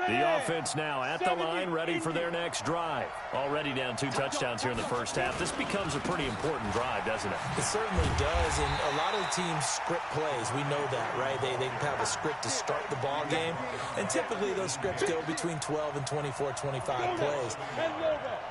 The offense now at the line, ready for their next drive. Already down 2 touchdowns here in the first half. This becomes a pretty important drive, doesn't it? It certainly does, and a lot of the teams script plays. We know that, right? They have a script to start the ball game, and typically those scripts go between 12 and 24, 25 plays.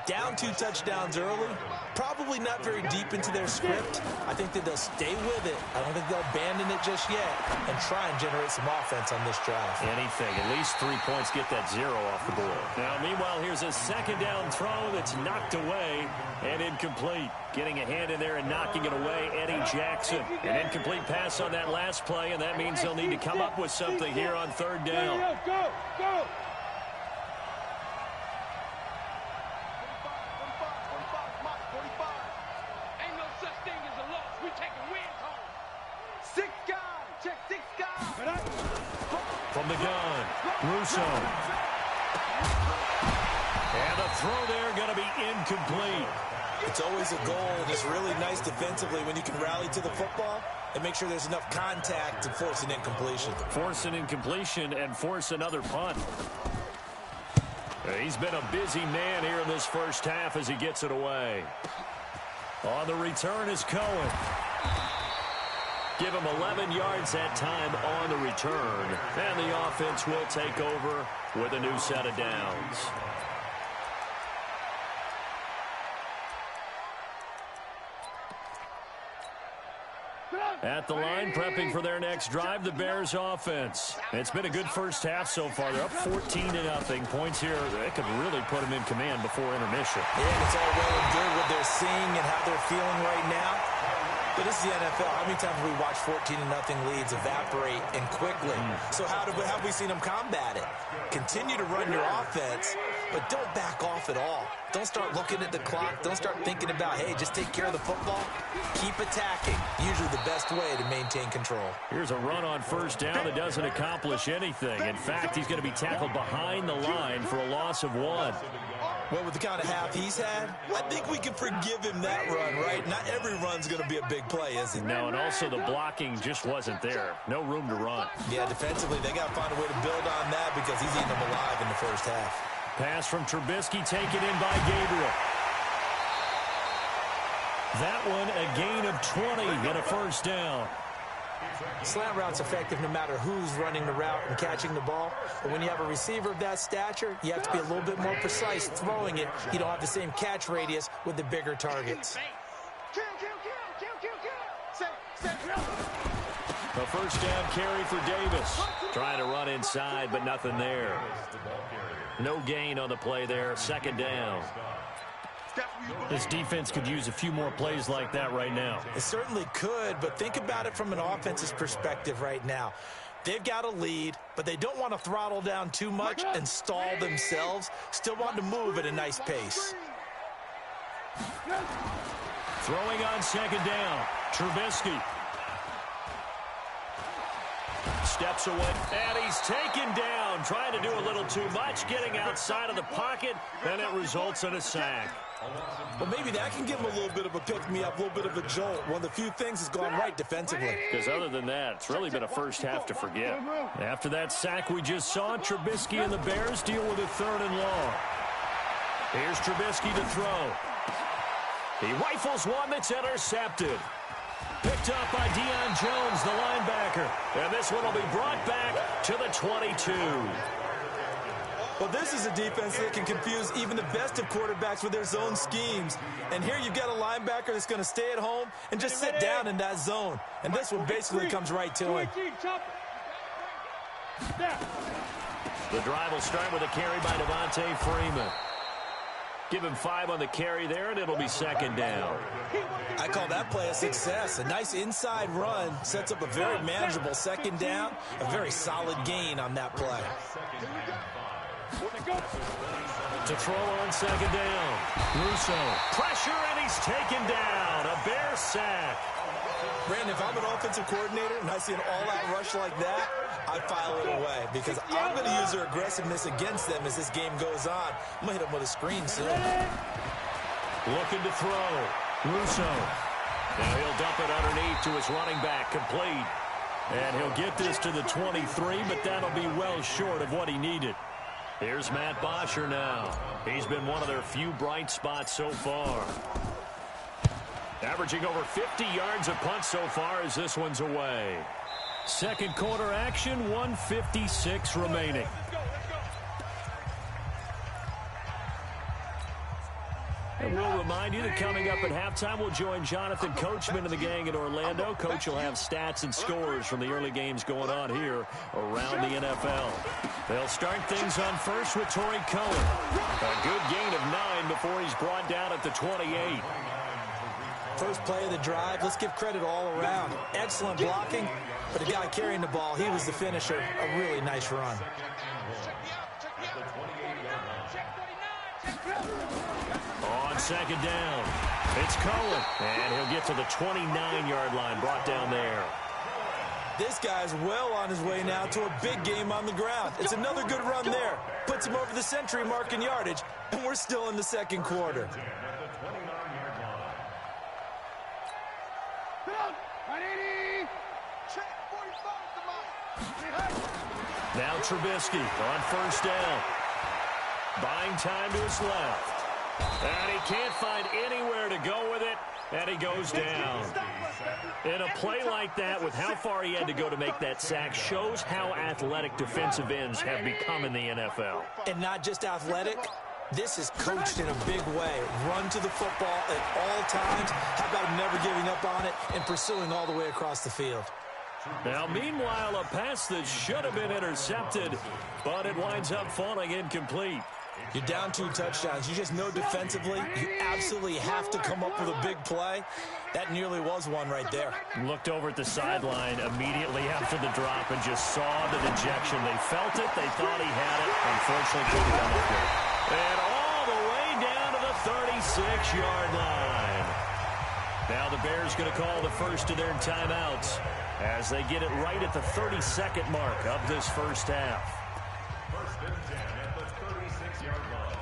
Down 2 touchdowns early, probably not very deep into their script. I think that they'll stay with it. I don't think they'll abandon it just yet and try and generate some offense on this drive. Anything, at least 3 points, get that 0 off the board. Now, meanwhile, here's a second down throw that's knocked away and incomplete. Getting a hand in there and knocking it away, Eddie Jackson. An incomplete pass on that last play, and that means they'll need to come up with something here on 3rd down. Go, go. From the gun, Russo. And the throw there going to be incomplete. It's always a goal, and it's really nice defensively when you can rally to the football and make sure there's enough contact to force an incompletion. Force an incompletion and force another punt. He's been a busy man here in this first half as he gets it away. On the return is Cohen. Give him 11 yards that time on the return. And the offense will take over with a new set of downs. At the line, prepping for their next drive, the Bears offense. It's been a good first half so far. They're up 14-0. Points here that could really put them in command before intermission. Yeah, it's all well and good what they're seeing and how they're feeling right now. But this is the NFL. How many times have we watched 14-0 leads evaporate and quickly? So how have we seen them combat it? Continue to run your offense, but don't back off at all. Don't start looking at the clock. Don't start thinking about, hey, just take care of the football. Keep attacking. Usually the best way to maintain control. Here's a run on 1st down that doesn't accomplish anything. In fact, he's going to be tackled behind the line for a loss of 1. Well, with the kind of half he's had, I think we can forgive him that run, right? Not every run's going to be a big play, is it? No, and also the blocking just wasn't there. No room to run. Yeah, defensively, they got to find a way to build on that because he's eating them alive in the first half. Pass from Trubisky taken in by Gabriel. That one a gain of 20 and a 1st down. Slant route's effective no matter who's running the route and catching the ball. But when you have a receiver of that stature, you have to be a little bit more precise throwing it. You don't have the same catch radius with the bigger targets. A 1st down carry for Davis. Trying to run inside, but nothing there. No gain on the play there. 2nd down. This defense could use a few more plays like that right now. It certainly could, but think about it from an offense's perspective right now. They've got a lead, but they don't want to throttle down too much and stall themselves. Still want to move at a nice pace. Throwing on 2nd down. Trubisky. Steps away, and he's taken down. Trying to do a little too much, getting outside of the pocket, and it results in a sack. Well, maybe that can give him a little bit of a pick-me-up, a little bit of a jolt. One of the few things that's gone right defensively. Because other than that, it's really been a first half to forget. After that sack we just saw, Trubisky and the Bears deal with a 3rd and long. Here's Trubisky to throw. He rifles one that's intercepted. Picked up by Deion Jones, the linebacker. And this one will be brought back to the 22. Well, this is a defense that can confuse even the best of quarterbacks with their zone schemes. And here you've got a linebacker that's going to stay at home and just sit down in that zone. And this one basically comes right to him. The drive will start with a carry by Devontae Freeman. Give him 5 on the carry there, and it'll be 2nd down. I call that play a success. A nice inside run sets up a very manageable 2nd down. A very solid gain on that play. To throw on 2nd down. Russo. Pressure, and he's taken down. A Bear sack. Brandon, if I'm an offensive coordinator and I see an all-out rush like that, I file it away because I'm going to use their aggressiveness against them as this game goes on. I'm going to hit them with a screen soon. Looking to throw. Russo. Now he'll dump it underneath to his running back, complete. And he'll get this to the 23, but that'll be well short of what he needed. Here's Matt Bosher now. He's been one of their few bright spots so far. Averaging over 50 yards a punt so far as this one's away. Second quarter action, 1:56 remaining. And we'll remind you that coming up at halftime, we'll join Jonathan Coachman and the gang in Orlando. Coach will have stats and scores from the early games going on here around the NFL. They'll start things on first with Torrey Cohen. A good gain of 9 before he's brought down at the 28. First play of the drive, let's give credit all around. Excellent blocking, but the guy carrying the ball, he was the finisher. A really nice run. On second down, it's Cohen, and he'll get to the 29-yard line, brought down there. This guy's well on his way now to a big game on the ground. It's another good run there. Puts him over the century mark in yardage, and we're still in the second quarter. Now Trubisky on first down. Buying time to his left. And he can't find anywhere to go with it, and he goes down. In a play like that, with how far he had to go to make that sack, shows how athletic defensive ends have become in the NFL. And not just athletic, this is coached in a big way. Run to the football at all times. How about him never giving up on it and pursuing all the way across the field? Now, meanwhile, a pass that should have been intercepted, but it winds up falling incomplete. You're down 2 touchdowns. You just know defensively you absolutely have to come up with a big play. That nearly was one right there. Looked over at the sideline immediately after the drop and just saw the ejection. They felt it. They thought he had it. Unfortunately, couldn't come up with it. And all the way down to the 36-yard line. Now the Bears going to call the first of their timeouts as they get it right at the 32nd mark of this first half. First and 10 at the 36-yard line.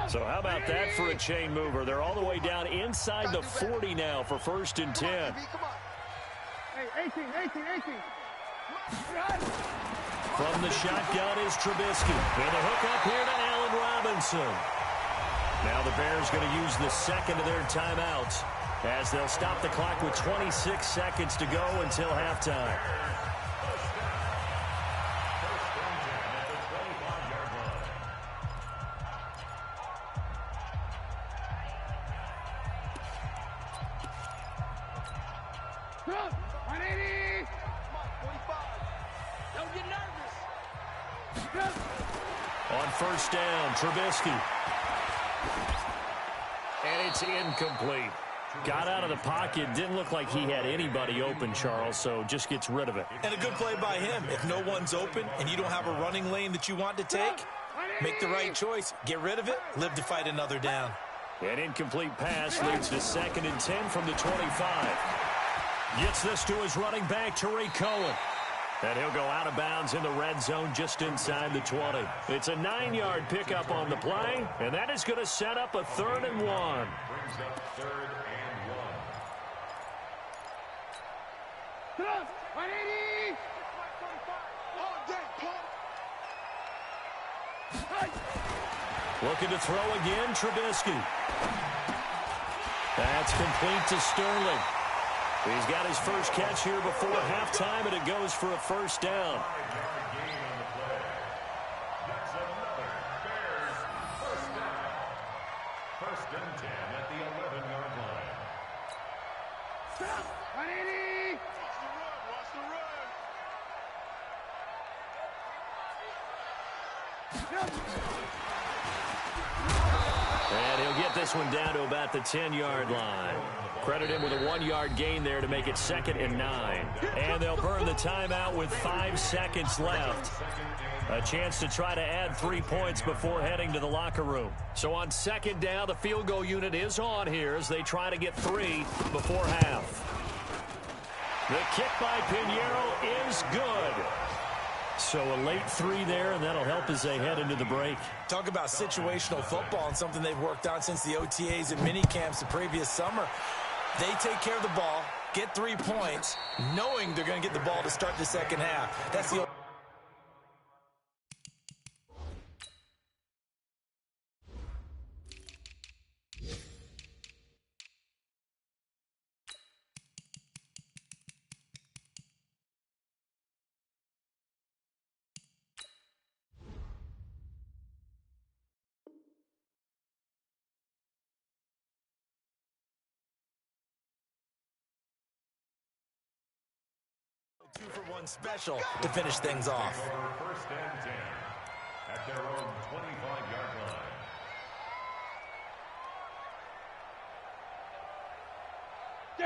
So how about that for a chain mover? They're all the way down inside the 40 now for first and 10. Hey, 18. From the shotgun is Trubisky. And a hook up here to Allen Robinson. Now the Bears going to use the second of their timeouts as they'll stop the clock with 26 seconds to go until halftime. On first down, Trubisky. And it's incomplete. Got out of the pocket. Didn't look like he had anybody open, Charles, so just gets rid of it. And a good play by him. If no one's open and you don't have a running lane that you want to take, make the right choice. Get rid of it. Live to fight another down. An incomplete pass leads to second and 10 from the 25. Gets this to his running back, Torrey Cohen. And he'll go out of bounds in the red zone just inside the 20. It's a 9-yard pickup on the play, and that is going to set up a 3rd and 1. Brings up 3rd and 1. Looking to throw again, Trubisky. That's complete to Sterling. He's got his first catch here before halftime, and it goes for a first down. That's another Bears first down. First and 10 at the 11-yard line. Stop! 180! Watch the run! And he'll get this one down to about the 10-yard line. Credit him with a 1-yard gain there to make it 2nd and 9. And they'll burn the timeout with 5 seconds left. A chance to try to add 3 points before heading to the locker room. So on second down, the field goal unit is on here as they try to get 3 before half. The kick by Pinheiro is good. So a late 3 there, and that'll help as they head into the break. Talk about situational football and something they've worked on since the OTAs and mini camps the previous summer. They take care of the ball, get 3 points, knowing they're going to get the ball to start the second half. That's the two-for-one special to finish things off. First and 10 at their own 25-yard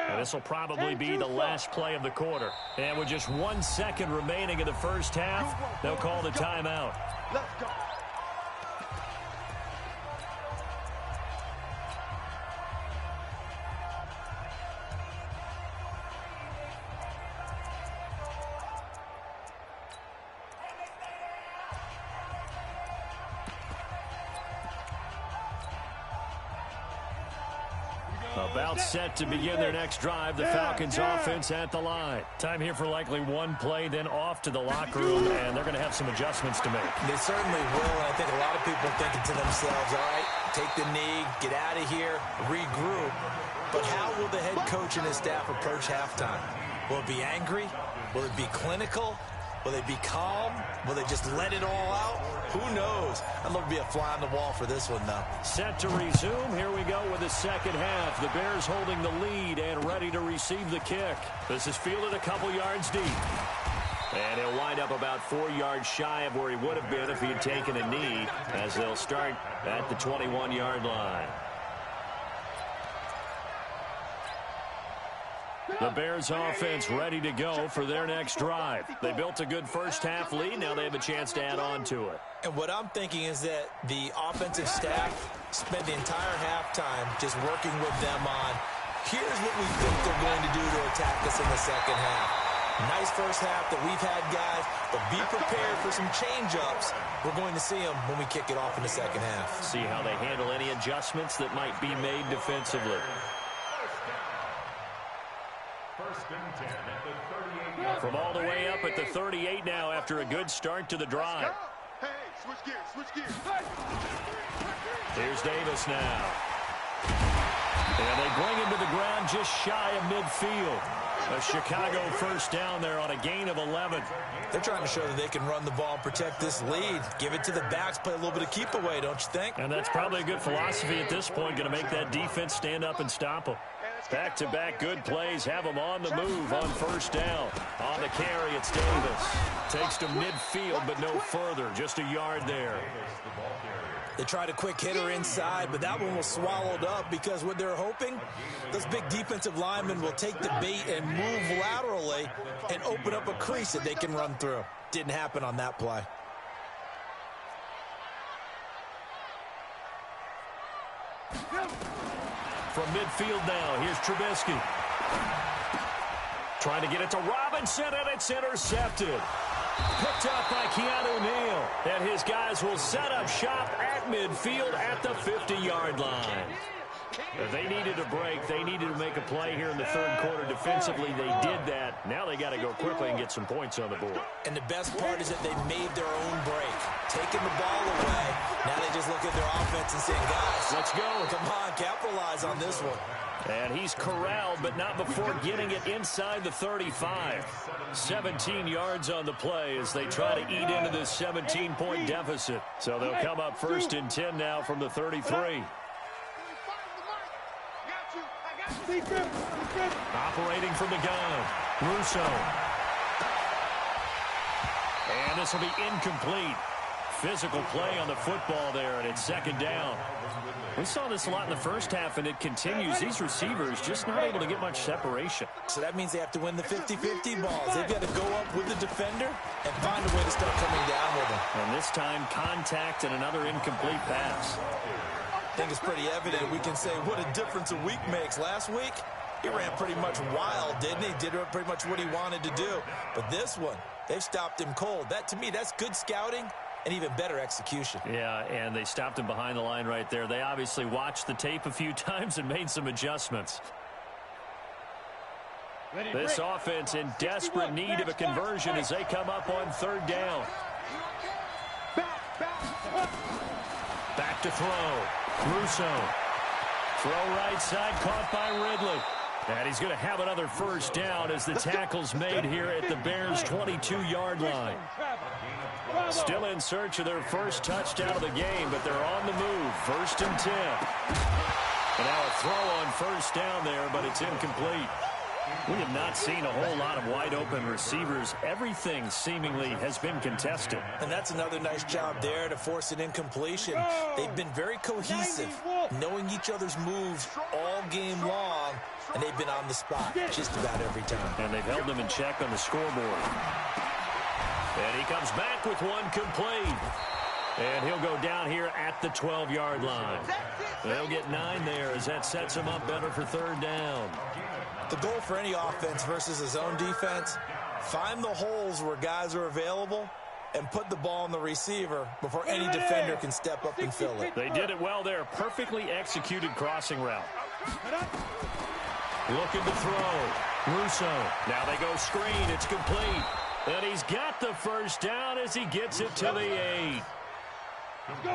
line. This will probably be the last play of the quarter. And with just 1 second remaining in the first half, they'll call the timeout. Let's go. About set to begin their next drive. The Falcons offense at the line. Time here for likely one play, then off to the locker room, and they're going to have some adjustments to make. They certainly will, and I think a lot of people are thinking to themselves, all right, take the knee, get out of here, regroup. But how will the head coach and his staff approach halftime? Will it be angry? Will it be clinical? Will they be calm? Will they just let it all out? Who knows? I'd love to be a fly on the wall for this one, though. Set to resume. Here we go with the second half. The Bears holding the lead and ready to receive the kick. This is fielded a couple yards deep. And he'll wind up about 4 yards shy of where he would have been if he had taken a knee, as they'll start at the 21-yard line. The Bears offense ready to go for their next drive. They built a good first half lead. Now they have a chance to add on to it. And what I'm thinking is that the offensive staff spent the entire halftime just working with them on, here's what we think they're going to do to attack us in the second half. Nice first half that we've had, guys, but be prepared for some change-ups. We're going to see them when we kick it off in the second half. See how they handle any adjustments that might be made defensively. First and 10 at the 38. From all the way up at the 38 now after a good start to the drive. Hey, switch gears, switch gears. Here's Davis now. And they bring him to the ground just shy of midfield. A Chicago first down there on a gain of 11. They're trying to show that they can run the ball and protect this lead. Give it to the backs, play a little bit of keep away, don't you think? And that's probably a good philosophy at this point, going to make that defense stand up and stop them. Back-to-back good plays have them on the move on first down. On the carry, it's Davis. Takes to midfield, but no further. Just a yard there. They tried a quick hitter inside, but that one was swallowed up because what they're hoping, those big defensive linemen will take the bait and move laterally and open up a crease that they can run through. Didn't happen on that play. From midfield now, here's Trubisky. Trying to get it to Robinson, and it's intercepted. Picked up by Keanu Neal. And his guys will set up shop at midfield at the 50-yard line. They needed a break. They needed to make a play here in the third quarter. Defensively, they did that. Now they got to go quickly and get some points on the board. And the best part is that they made their own break. Taking the ball away. Now they just look at their offense and saying, guys, let's go. Come on, capitalize on this one. And he's corralled, but not before getting it inside the 35. 17 yards on the play as they try to eat into this 17-point deficit. So they'll come up first and 10 now from the 33. Operating from the gun, Russo. And this will be incomplete. Physical play on the football there, and it's second down. We saw this a lot in the first half, and it continues. These receivers just not able to get much separation. So that means they have to win the 50-50 balls. They've got to go up with the defender and find a way to start coming down with them. And this time, contact and another incomplete pass. I think it's pretty evident. We can say what a difference a week makes. Last week, he ran pretty much wild, didn't he? Did pretty much what he wanted to do. But this one, they've stopped him cold. That, to me, that's good scouting and even better execution. Yeah, and they stopped him behind the line right there. They obviously watched the tape a few times and made some adjustments. This offense in desperate need of a conversion as they come up on third down. Back to throw. Russo. Throw right side, caught by Ridley. And he's going to have another first down as the tackle's made here at the Bears' 22-yard line. Still in search of their first touchdown of the game, but they're on the move. 1st and 10. And now a throw on first down there, but it's incomplete. We have not seen a whole lot of wide-open receivers. Everything seemingly has been contested. And that's another nice job there to force an incompletion. They've been very cohesive, knowing each other's moves all game long, and they've been on the spot just about every time. And they've held them in check on the scoreboard. And he comes back with one complete. And he'll go down here at the 12-yard line. They'll get 9 there as that sets him up better for third down. The goal for any offense versus a zone defense, find the holes where guys are available and put the ball on the receiver before any defender can step up and fill it. They did it well there. Perfectly executed crossing route. Looking to throw. Russo. Now they go screen. It's complete. And he's got the first down as he gets it to the 8.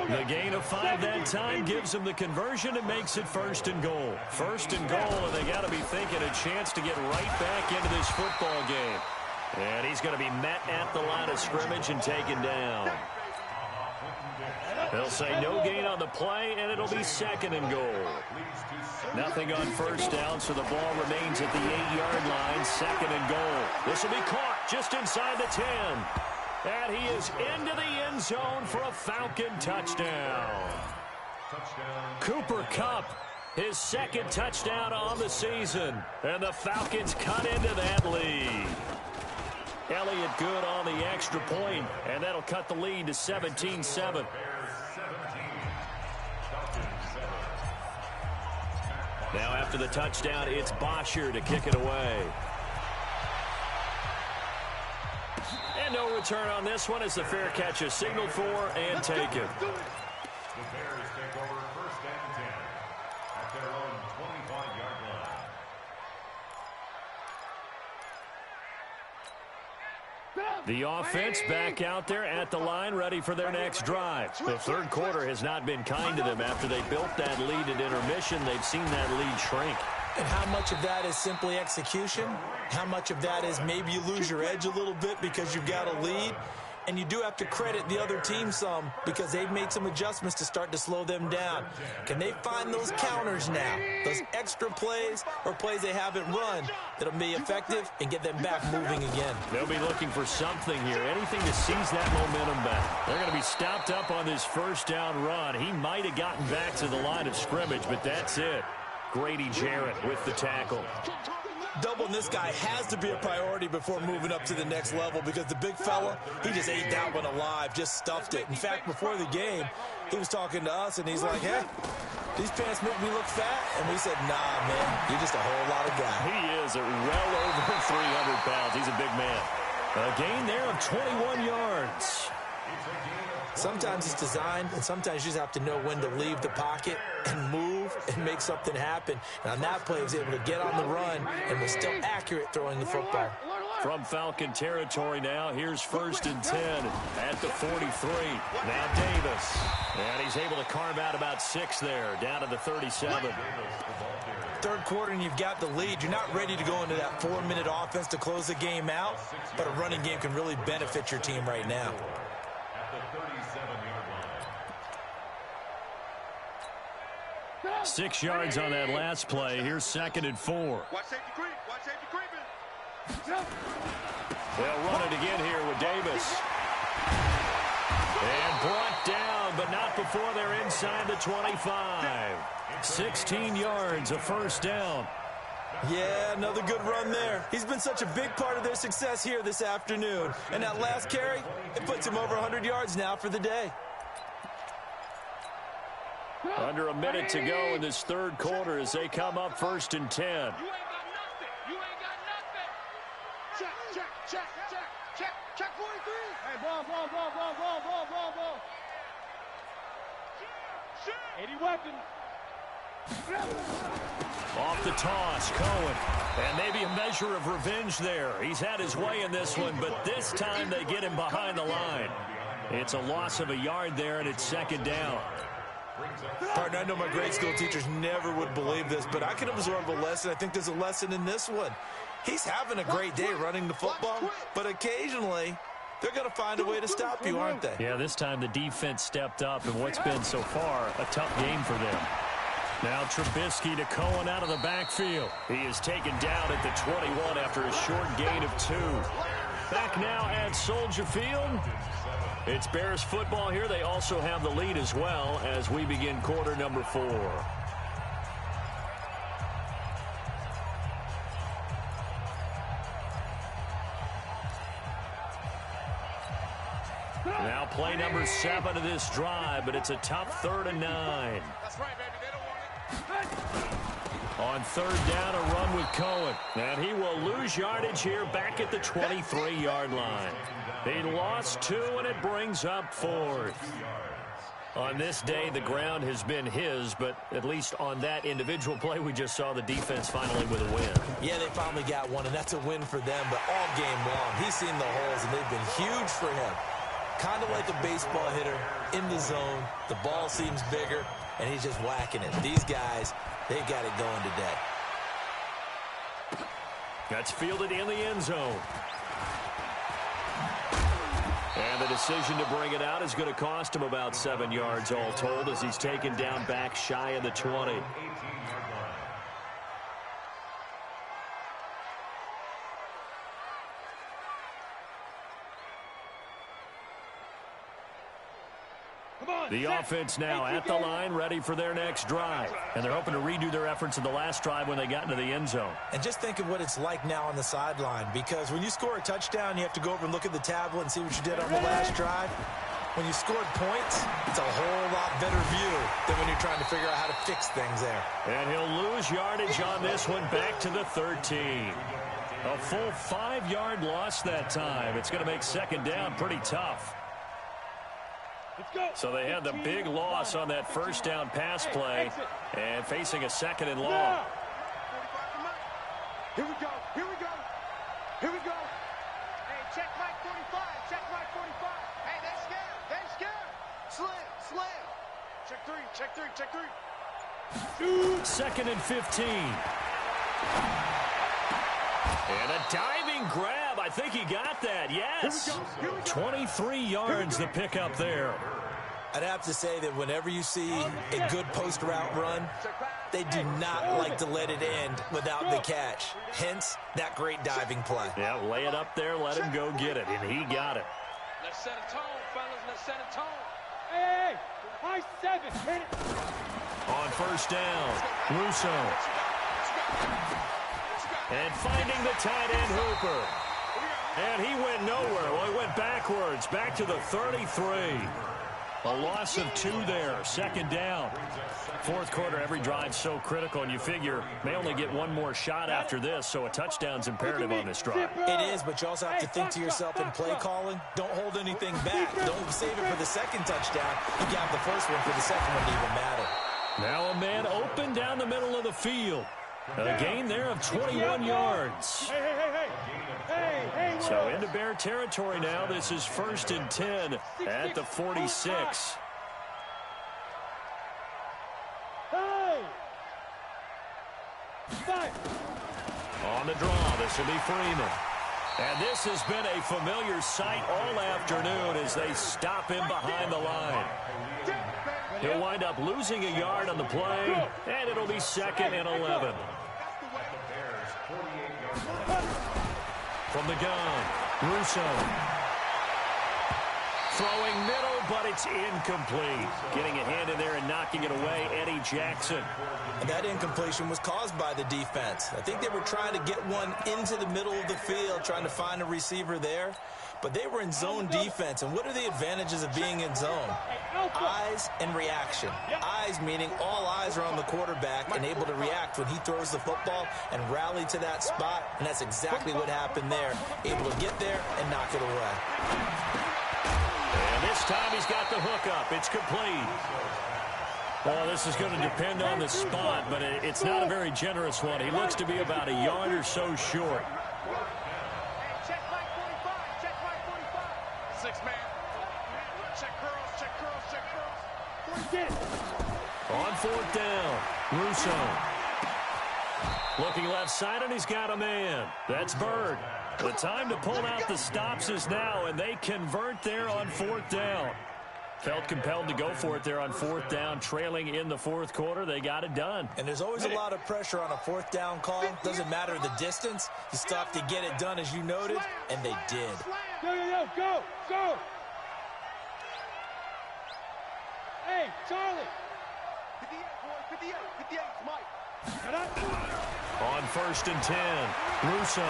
The gain of 5 that time gives him the conversion and makes it 1st and goal. 1st and goal, and they got to be thinking a chance to get right back into this football game. And he's going to be met at the line of scrimmage and taken down. They'll say no gain on the play, and it'll be 2nd and goal. Nothing on first down, so the ball remains at the 8-yard line. 2nd and goal. This will be caught just inside the 10. And he is into the end zone for a Falcon touchdown. Cooper Kupp, his 2nd touchdown on the season. And the Falcons cut into that lead. Elliott good on the extra point, and that'll cut the lead to 17-7. Now after the touchdown, it's Bosher to kick it away. And no return on this one as the fair catch is signaled for and taken. The Bears take over 1st and 10 at their own 25-yard line. The offense back out there at the line, ready for their next drive. The third quarter has not been kind to them. After they built that lead at intermission, they've seen that lead shrink. And how much of that is simply execution? How much of that is maybe you lose your edge a little bit because you've got a lead? And you do have to credit the other team some because they've made some adjustments to start to slow them down. Can they find those counters now, those extra plays or plays they haven't run that'll be effective and get them back moving again? They'll be looking for something here, anything to seize that momentum back. They're going to be stopped up on this first down run. He might have gotten back to the line of scrimmage, but that's it. Grady Jarrett with the tackle. Doubling this guy has to be a priority before moving up to the next level because the big fella, he just ate that one alive, just stuffed it. In fact, before the game, he was talking to us, and he's like, hey, these pants make me look fat. And we said, nah, man, you're just a whole lot of guy. He is at well over 300 pounds. He's a big man. A gain there of 21 yards. Sometimes it's designed, and sometimes you just have to know when to leave the pocket and move and make something happen. And on that play, he was able to get on the run and was still accurate throwing the football. From Falcon territory now, here's 1st and 10 at the 43. Now Davis. And he's able to carve out about 6 there, down to the 37. Third quarter and you've got the lead. You're not ready to go into that 4-minute offense to close the game out, but a running game can really benefit your team right now. 6 yards on that last play. Here's 2nd and 4. Watch safety creep. Watch safety creeping. They'll run it again here with Davis. And brought down, but not before they're inside the 25. 16 yards, a first down. Yeah, another good run there. He's been such a big part of their success here this afternoon. And that last carry, it puts him over 100 yards now for the day. Under a minute to go in this third quarter as they come up 1st and 10. You ain't got nothing. You ain't got nothing. Check 43. Hey, ball. 80 weapons. Off the toss. Cohen. And maybe a measure of revenge there. He's had his way in this one, but this time they get him behind the line. It's a loss of a yard there, and it's second down. Partner, I know my grade school teachers never would believe this, but I can absorb a lesson. I think there's a lesson in this one. He's having a great day running the football, but occasionally they're going to find a way to stop you, aren't they? Yeah, this time the defense stepped up in what's been so far a tough game for them. Now Trubisky to Cohen out of the backfield. He is taken down at the 21 after a short gain of 2. Back now at Soldier Field. It's Bears football here. They also have the lead as well as we begin quarter number 4. Now play number 7 of this drive, but it's a tough 3rd and 9. That's right, baby. They don't want it. On 3rd down, a run with Cohen. And he will lose yardage here back at the 23-yard line. He lost 2, and it brings up 4th. On this day, the ground has been his, but at least on that individual play, we just saw the defense finally with a win. Yeah, they finally got one, and that's a win for them, but all game long, he's seen the holes, and they've been huge for him. Kind of like a baseball hitter in the zone. The ball seems bigger, and he's just whacking it. These guys, they've got it going today. That's fielded in the end zone. And the decision to bring it out is going to cost him about 7 yards all told as he's taken down back shy of the 20. The offense now at the line, ready for their next drive. And they're hoping to redo their efforts in the last drive when they got into the end zone. And just think of what it's like now on the sideline, because when you score a touchdown, you have to go over and look at the tablet and see what you did on the last drive. When you scored points, it's a whole lot better view than when you're trying to figure out how to fix things there. And he'll lose yardage on this one back to the 13. A full 5-yard loss that time. It's going to make second down pretty tough. So they had the big loss on that first down pass play and facing a 2nd and long. Here we go. Here we go. Here we go. Hey, check Mike 45. Check Mike 45. Hey, they scared. They scared. Slam. Check 3. Check 3. Check 3. 2nd and 15. And a diving grab. I think he got that. Yes. 23 yards the pickup there. I'd have to say that whenever you see a good post route run, they do not like to let it end without the catch. Hence, that great diving play. Yeah, lay it up there, let him go get it, and he got it. Let's set a tone, fellas. Let's set a tone. Hey, high 7. Hit it. On first down, Russo. And finding the tight end, Hooper. And he went nowhere. Well, he went backwards, back to the 33. A loss of 2 there, 2nd down. 4th quarter, every drive so critical, and you figure may only get one more shot after this, so a touchdown's imperative on this drive. It is, but you also have to think to yourself in play calling, don't hold anything back. Don't save it for the 2nd touchdown. You got the first one for the 2nd one to even matter. Now a man open down the middle of the field. A gain there of 21 yards. So into Bear territory now. This is 1st and 10 at the 46. On the draw, this will be Freeman. And this has been a familiar sight all afternoon as they stop him behind the line. He'll wind up losing a yard on the play, and it'll be 2nd and 11. From the gun, Russo. Throwing middle, but it's incomplete. Getting a hand in there and knocking it away, Eddie Jackson. And that incompletion was caused by the defense. I think they were trying to get one into the middle of the field, trying to find a receiver there. But they were in zone defense, and what are the advantages of being in zone? Eyes and reaction. Eyes meaning all eyes are on the quarterback and able to react when he throws the football and rally to that spot, and that's exactly what happened there. Able to get there and knock it away. And this time he's got the hook up. It's complete. Well, this is going to depend on the spot, but it's not a very generous one. He looks to be about a yard or so short. Hey, check Mike 45. Check Mike 45. 6 man. Check curls. Check curls. Check curls. 46. On 4th down, Russo. Looking left side, and he's got a man. That's Bird. The time to pull out the stops is now, and they convert there on 4th down. Felt compelled to go for it there on 4th down, trailing in the 4th quarter. They got it done. And there's always a lot of pressure on a 4th down call. Doesn't matter the distance. You still have to get it done, as you noted, and they did. Go. Hey, Charlie. 58, boy. 58. 58, Mike. On 1st and 10, Russo.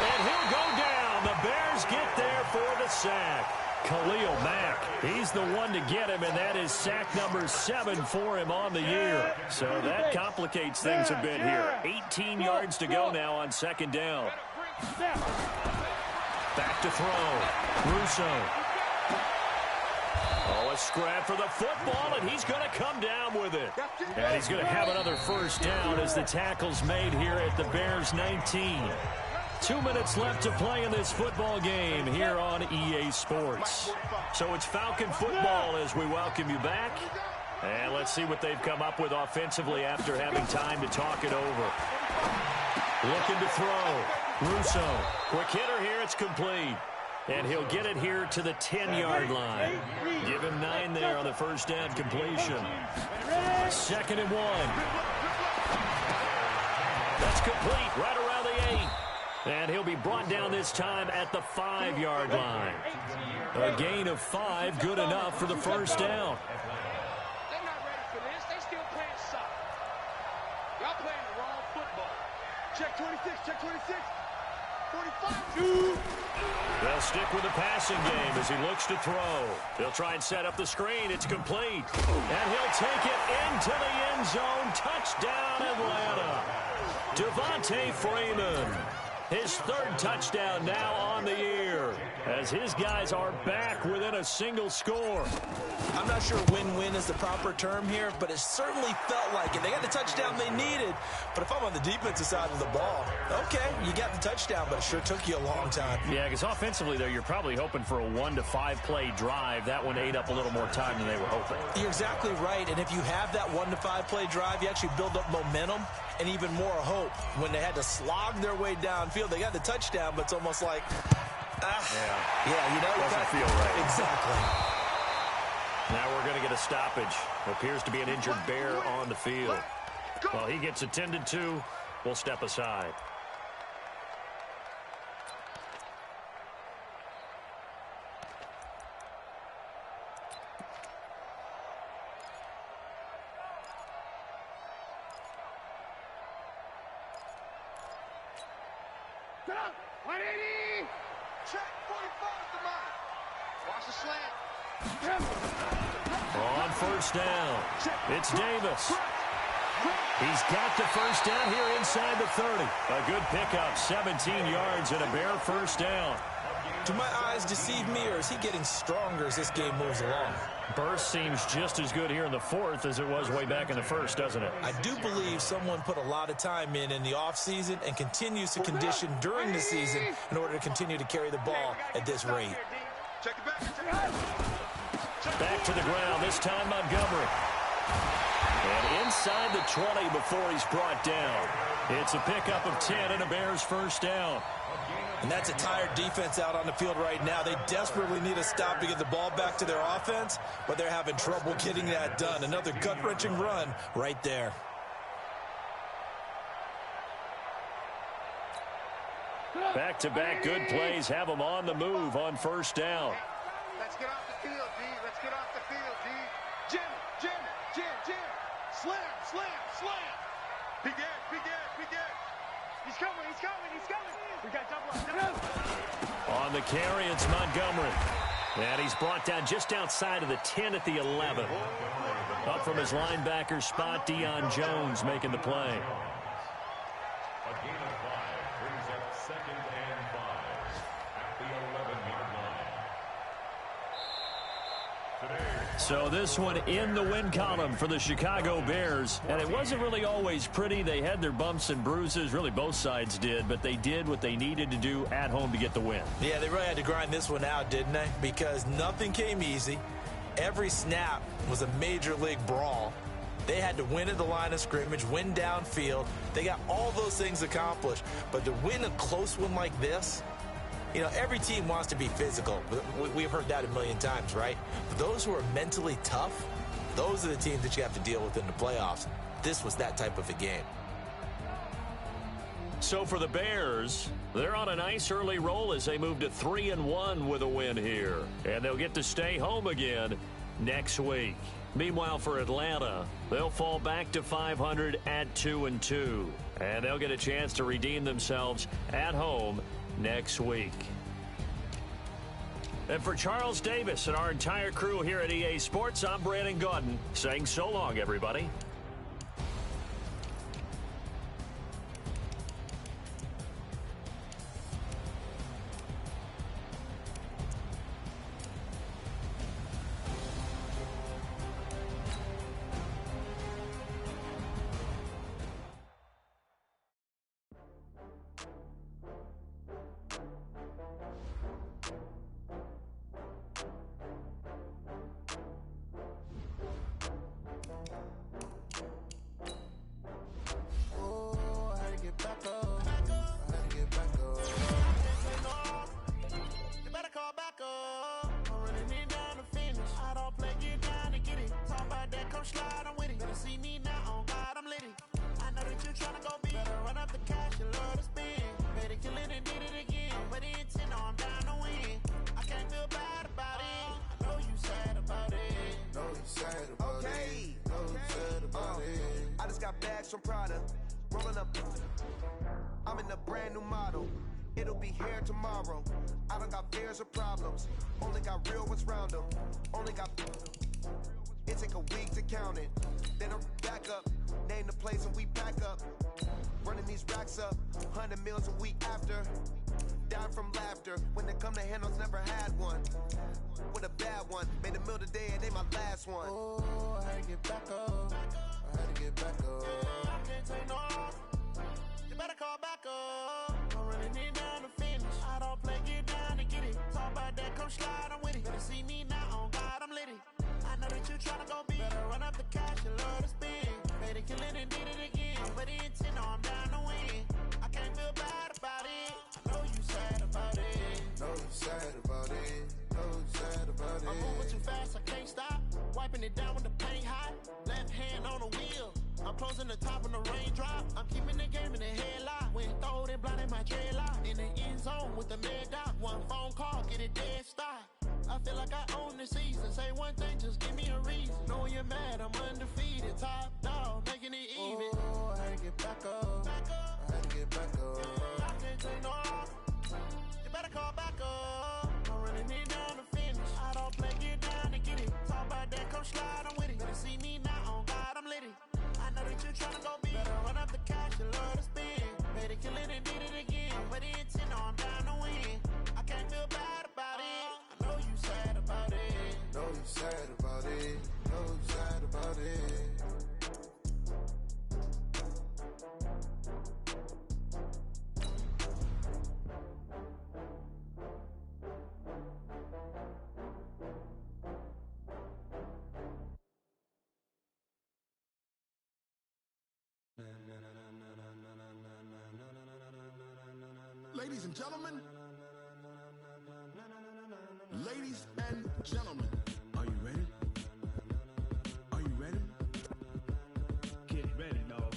And he'll go down. The Bears get there for the sack. Khalil Mack, he's the one to get him, and that is sack number 7 for him on the year. So that complicates things a bit here. 18 yards to go now on 2nd down. Back to throw. Russo. Oh, a scrap for the football, and he's going to come down with it. And he's going to have another 1st down as the tackle's made here at the Bears 19. 2 minutes left to play in this football game here on EA Sports. So it's Falcon football as we welcome you back. And let's see what they've come up with offensively after having time to talk it over. Looking to throw. Russo. Quick hitter here. It's complete. And he'll get it here to the 10-yard line. Give him 9 there on the 1st down completion. 2nd and 1. That's complete right around the 8. And he'll be brought down this time at the 5-yard line. A gain of 5, good enough for the 1st down. They're not ready for this. They still playing soccer. Y'all playing the wrong football. Check 26. Check 26. 45. They'll stick with the passing game as he looks to throw. They'll try and set up the screen. It's complete. And he'll take it into the end zone. Touchdown, Atlanta. Devontae Freeman. His 3rd touchdown now on the year as his guys are back within a single score. I'm not sure win-win is the proper term here, but it certainly felt like it. They got the touchdown they needed, but if I'm on the defensive side of the ball, okay, you got the touchdown, but it sure took you a long time. Yeah, because offensively, though, you're probably hoping for a 1 to 5 play drive. That one ate up a little more time than they were hoping. You're exactly right, and if you have that 1 to 5 play drive, you actually build up momentum and even more hope. When they had to slog their way downfield, they got the touchdown, but it's almost like, yeah, you know, doesn't feel right. Exactly. Now we're going to get a stoppage. Appears to be an injured Bear on the field. While he gets attended to, we'll step aside. Get up. 180. Check 45 to mine. Watch the slant. On 1st down, it's Davis. He's got the 1st down here inside the 30. A good pickup, 17 yards and a Bear 1st down. Do my eyes deceive me, or is he getting stronger as this game moves along? Burst seems just as good here in the 4th as it was way back in the 1st, doesn't it? I do believe someone put a lot of time in the offseason and continues to condition during the season in order to continue to carry the ball at this rate. Check it back. Back to the ground, this time Montgomery. And inside the 20 before he's brought down. It's a pickup of 10 and a Bears 1st down. And that's a tired defense out on the field right now. They desperately need a stop to get the ball back to their offense, but they're having trouble getting that done. Another gut-wrenching run right there. Back-to-back good plays have them on the move on 1st down. Let's get off the field, D. Let's get off the field, D. Jim. Slam. Big Ed. He's coming. We got double up. On the carry, it's Montgomery. And he's brought down just outside of the 10 at the 11. Up from his linebacker spot, Deion Jones making the play. A gain of 5 brings up 2nd and 5 at the 11-yard line. Today's So this one in the win column for the Chicago Bears. And it wasn't really always pretty. They had their bumps and bruises. Really, both sides did. But they did what they needed to do at home to get the win. Yeah, they really had to grind this one out, didn't they? Because nothing came easy. Every snap was a major league brawl. They had to win at the line of scrimmage, win downfield. They got all those things accomplished. But to win a close one like this, you know, every team wants to be physical. We've heard that a million times, right? But those who are mentally tough, those are the teams that you have to deal with in the playoffs. This was that type of a game. So for the Bears, they're on a nice early roll as they move to 3-1 with a win here. And they'll get to stay home again next week. Meanwhile, for Atlanta, they'll fall back to 500 at 2-2. And they'll get a chance to redeem themselves at home next week. And for Charles Davis and our entire crew here at EA Sports, I'm Brandon Gaudin saying so long, everybody. From Prada, rolling up. I'm in a brand new model. It'll be here tomorrow. I don't got fears or problems. Only got real ones round them. Only got. It take a week to count it. Then I'm back up. Name the place and we pack up. Running these racks up. 100 meals a week after. Down from laughter. When they come to handles, never had one. With a bad one. Made a meal today and they my last one. Oh, I had to get back up. I had to get back up. I can't take no off. You better call back up. I'm running it down to finish. I don't play, get down to get it. Talk about that, come slide, I'm with it. Better see me now, on God, I'm litty. I know that you tryna go big. Better run up the cash, you love to spend. Made a killing and did it again. But the intent, no, I'm down to win. I can't feel bad about it. I know you sad about it. Know you sad about it. Know you sad about it. I'm moving too fast, I can't stop. Wiping it down with the paint hot. Left hand on the wheel. I'm closing the top when the raindrop. I'm keeping the game in the headlock. When throwed and blinded my dreadlock. In the end zone with the mad dot. One phone call, get it dead stop. I feel like I own the season. Say one thing, just give me a reason. Knowing you're mad, I'm undefeated. Top dog, making it even. Oh, I had to get back up. I had to get back up. I can't take no off. You better call back up. I'm running it down to finish. I don't play, get down to get it. Talk about that, come slide, I'm with it. Better see me now, on God, I'm litty. I know that you tryna go big. Better run up the cash, you love to spend. Made a killing and did it again. But the intent, no, I'm down to win. I can't feel bad about it. I know you sad about it. Know you sad about it. Know you sad about it. Ladies and gentlemen, ladies and gentlemen, are you ready? Are you ready? Get ready, dog.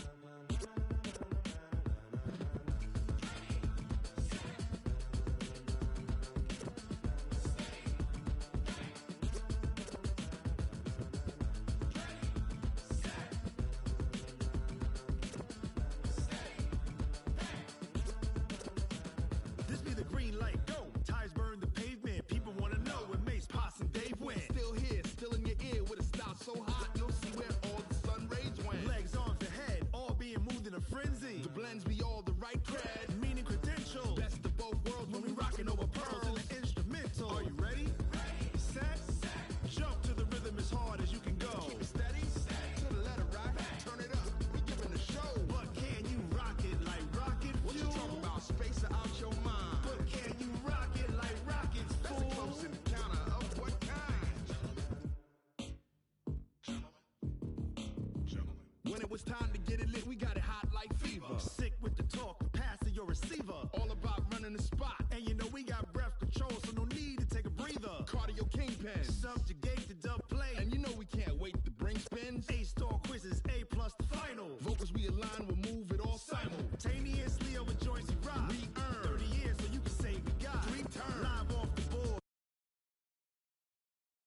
This be the green light, go. Tires burn the pavement. People want to know when Mace, Poss, and Dave win. Still Now it's time to get it lit, we got it hot like fever. Sick with the talk, the pass to your receiver. All about running the spot. And you know we got breath control, so no need to take a breather. Cardio kingpin, subjugate the dub play. And you know we can't wait to bring spins. A-star quizzes, A+ the final. Vocals we align with